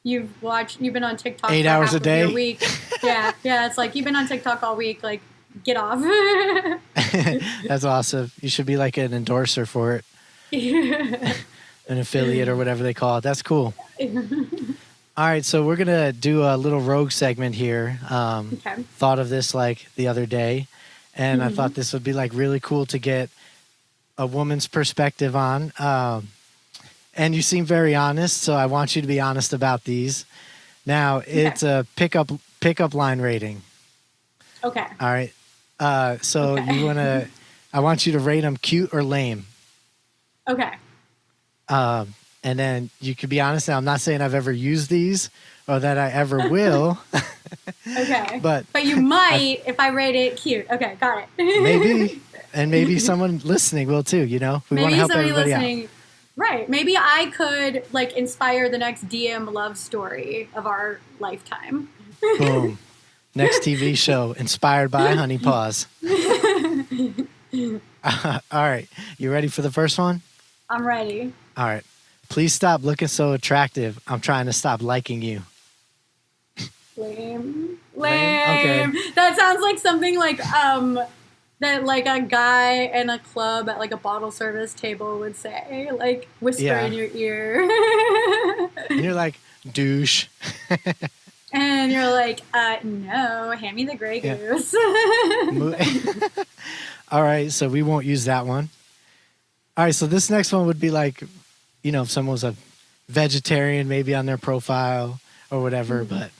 you've been on TikTok 8 hours a day. Your week. Yeah. It's like you've been on TikTok all week. Like, get off. That's awesome. You should be like an endorser for it. An affiliate or whatever they call it. That's cool. All right, so we're gonna do a little rogue segment here. Okay. Thought of this like the other day, and I thought this would be like really cool to get a woman's perspective on. And you seem very honest, so I want you to be honest about these. Now, it's a pickup line rating. Okay. All right. So I want you to rate them cute or lame. Okay. And then you could be honest. Now, I'm not saying I've ever used these or that I ever will. Okay. But you might if I rate it cute. Okay, got it. Maybe. And maybe someone listening will too, you know? We want to help everybody out. Right. Maybe I could like inspire the next DM love story of our lifetime. Boom. Next TV show inspired by Honey Paws. All right. You ready for the first one? I'm ready. All right. Please stop looking so attractive. I'm trying to stop liking you. Lame. Okay. That sounds like something like that like a guy in a club at like a bottle service table would say, like whisper in your ear. And you're like, douche. And you're like, no, hand me the Grey Goose. All right, so we won't use that one. All right, so this next one would be like, you know, if someone was a vegetarian maybe on their profile or whatever, but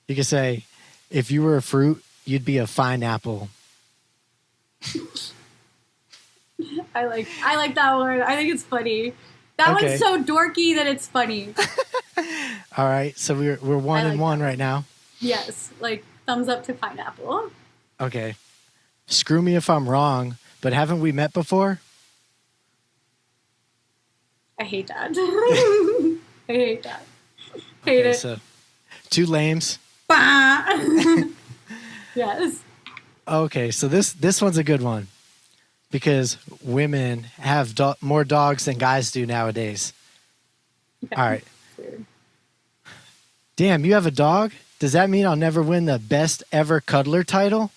you could say, if you were a fruit, you'd be a fine apple. I like that word. I think it's funny. That one's so dorky that it's funny. All right, so we're 1-1 right now. Yes, like thumbs up to pineapple. Okay. Screw me if I'm wrong, but haven't we met before? I hate that. I hate that. Hate it. So 2 lames. Yes. Okay, so this one's a good one because women have more dogs than guys do nowadays. Okay. All right. Weird. Damn, you have a dog? Does that mean I'll never win the best ever cuddler title?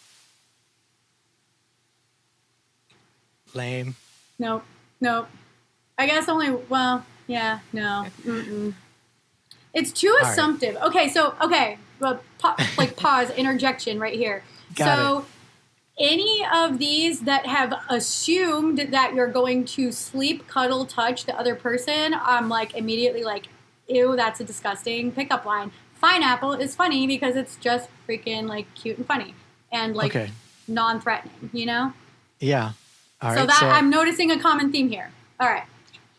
Lame. Nope. I guess only, no. Mm-mm. It's too assumptive. Right. Well, pause, interjection right here. Got it. Any of these that have assumed that you're going to sleep, cuddle, touch the other person, I'm like immediately like, ew, that's a disgusting pickup line. Fine apple is funny because it's just freaking like cute and funny and like non-threatening, you know? Yeah. All right. So I'm noticing a common theme here. All right.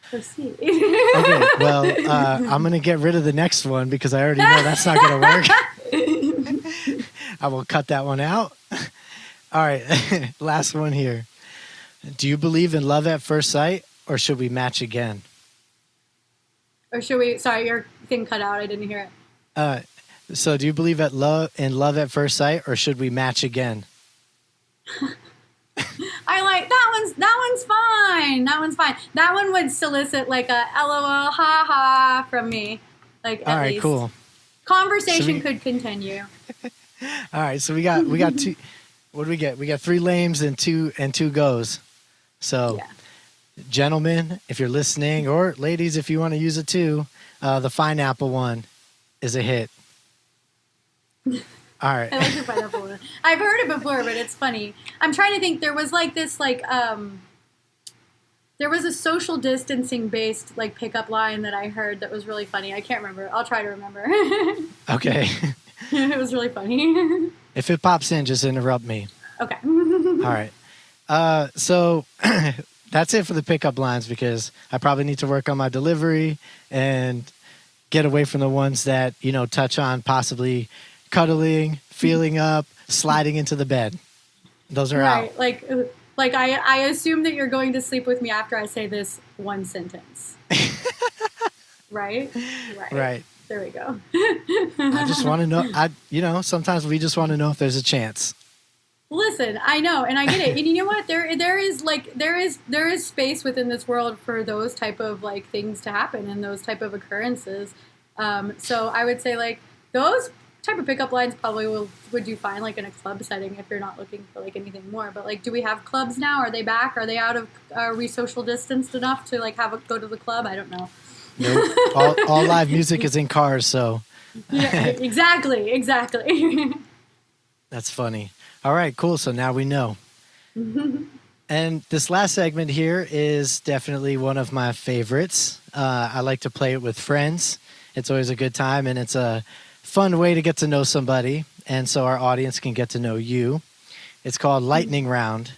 Proceed. Okay. Well, I'm going to get rid of the next one because I already know that's not going to work. I will cut that one out. All right. Last one here. Do you believe in love at first sight or should we match again? Or should we? Sorry, your thing cut out. I didn't hear it. So do you believe in love at first sight, or should we match again? I like that one's fine. That one's fine. That one would solicit like a LOL ha ha from me. Like All at right, least. cool. Conversation could continue. All right, so we got two. What do we get? We got 3 lames and two goes. So, Yeah. gentlemen, if you're listening, or ladies, if you want to use it too, the pineapple one is a hit. All right. I like the pineapple one. I've heard it before, but it's funny. I'm trying to think. There was like this there was a social distancing based like pickup line that I heard that was really funny. I can't remember. I'll try to remember. Okay. It was really funny. If it pops in, just interrupt me. Okay. All right. So that's it for the pickup lines, because I probably need to work on my delivery and get away from the ones that, touch on possibly cuddling, feeling up, sliding into the bed. Those are out. Like I assume that you're going to sleep with me after I say this one sentence. Right? Right. There we go. I just want to know, sometimes we just want to know if there's a chance. Listen, I know, and I get it. And you know what? There is space within this world for those type of like things to happen and those type of occurrences. So I would say like those type of pickup lines probably would do fine like in a club setting if you're not looking for like anything more. But like, do we have clubs now? Are they back? Are they out of? Are we social distanced enough to like go to the club? I don't know. Nope. All live music is in cars, so. Yeah, exactly. That's funny. All right, cool. So now we know. And this last segment here is definitely one of my favorites. I like to play it with friends. It's always a good time, and it's a fun way to get to know somebody, and so our audience can get to know you. It's called Lightning Round. Okay.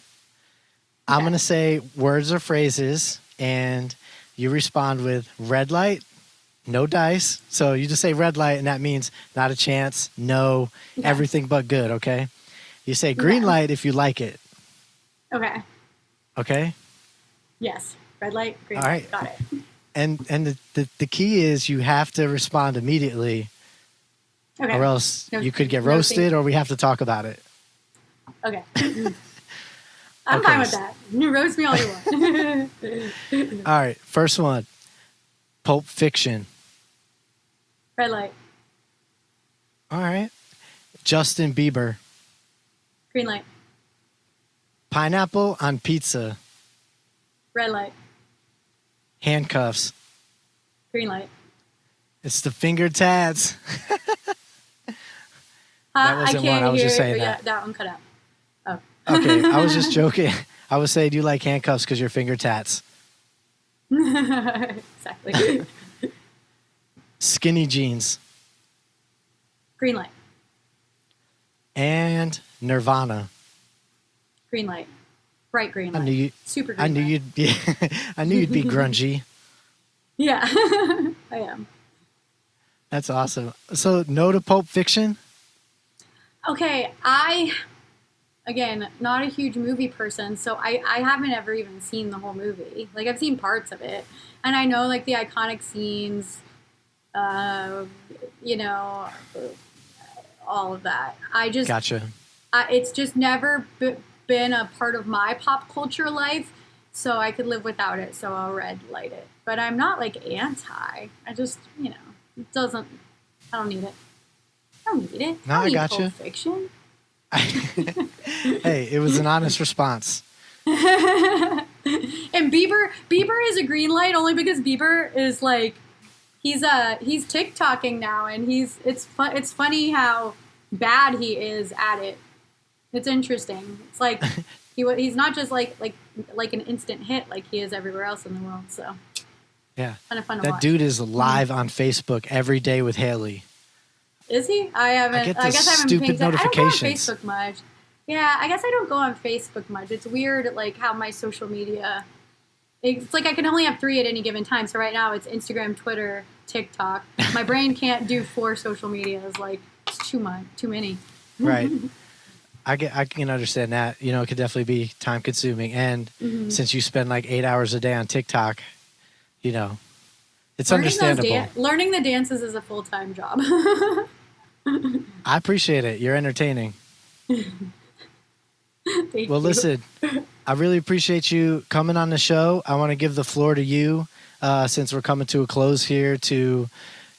I'm going to say words or phrases, and you respond with red light, no dice. So you just say red light, and that means not a chance, no, everything but good, okay? You say green light if you like it. Okay. Okay? Yes. Red light, green All right. light. Got it. And the key is you have to respond immediately, okay. Or else you could get roasted, or we have to talk about it. Okay. I'm fine with that. You roast me all you want. All right. First one. Pulp Fiction. Red light. All right. Justin Bieber. Green light. Pineapple on pizza. Red light. Handcuffs. Green light. It's the finger tats. That wasn't one. I was just saying that. Yeah, that one cut out. Oh. Okay, I was just joking. I was saying, do you like handcuffs because your finger tats? Exactly. Skinny jeans. Green light. And Nirvana. Green light. Bright green light. Super green I knew light. you'd be. I knew you'd be grungy. Yeah, I am. That's awesome. So, no to Pulp Fiction? Okay, again, not a huge movie person, so I haven't ever even seen the whole movie. Like, I've seen parts of it, and I know, like, the iconic scenes, all of that. Gotcha. It's just never been a part of my pop culture life, so I could live without it, so I'll red light it. But I'm not, like, anti. I just, it doesn't, I don't need it. I don't need it. No, I don't need gotcha. Pulp Fiction. Hey, it was an honest response. And Bieber is a green light only because Bieber is like he's TikToking now, and it's funny how bad he is at it. It's interesting. It's like he's not just like an instant hit like he is everywhere else in the world. So yeah, kind of fun to that watch. dude is live on Facebook every day with Haley. Is he? I haven't. I guess I haven't been paying attention. I don't go on Facebook much. Yeah, I guess I don't go on Facebook much. It's weird, like how my social media. It's like I can only have 3 at any given time. So right now it's Instagram, Twitter, TikTok. My brain can't do 4 social medias. Like it's too many. Right. I can understand that. It could definitely be time consuming, and since you spend like 8 hours a day on TikTok, it's understandable. Learning the dances is a full-time job. I appreciate it. You're entertaining. Thank Well, you. listen, I really appreciate you coming on the show. I want to give the floor to you since we're coming to a close here to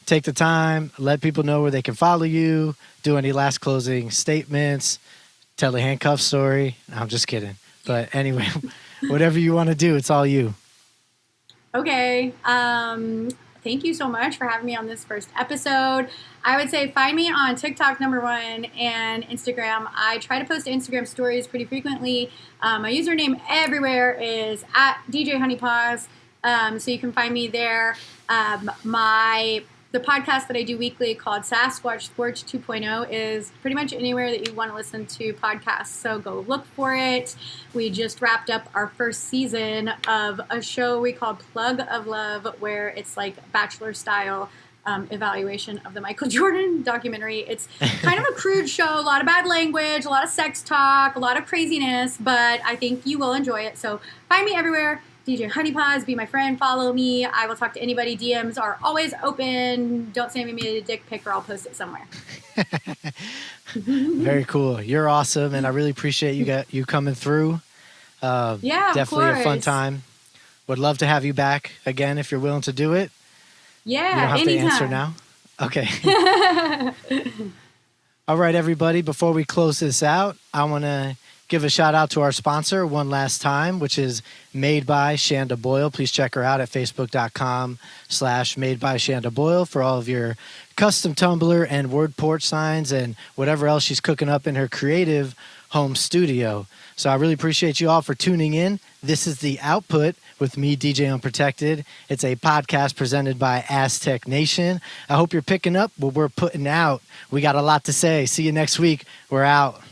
take the time, let people know where they can follow you, do any last closing statements, tell the handcuff story. No, I'm just kidding. But anyway, whatever you want to do, it's all you. Okay. Thank you so much for having me on this first episode. I would say find me on TikTok, #1, and Instagram. I try to post Instagram stories pretty frequently. My username everywhere is at DJ Honeypaws. So you can find me there. The podcast that I do weekly called Sasquatch Sports 2.0 is pretty much anywhere that you want to listen to podcasts. So go look for it. We just wrapped up our first season of a show we call Plug of Love, where it's like Bachelor style evaluation of the Michael Jordan documentary. It's kind of a crude show, a lot of bad language, a lot of sex talk, a lot of craziness, but I think you will enjoy it. So find me everywhere. DJ Honeypaws, be my friend, follow me. I will talk to anybody. DMs are always open. Don't send me a dick pic or I'll post it somewhere. Very cool. You're awesome, and I really appreciate you coming through. Yeah, definitely of course. a fun time. Would love to have you back again if you're willing to do it. Yeah, you don't have anytime. to answer now. Okay. All right, everybody. Before we close this out, I want to give a shout out to our sponsor one last time, which is Made by Shanda Boyle. Please check her out at facebook.com/Made by Shanda Boyle for all of your custom tumbler and word porch signs and whatever else she's cooking up in her creative home studio. So I really appreciate you all for tuning in. This is The Output with me, DJ Unprotected. It's a podcast presented by Aztec Nation. I hope you're picking up what we're putting out. We got a lot to say. See you next week. We're out.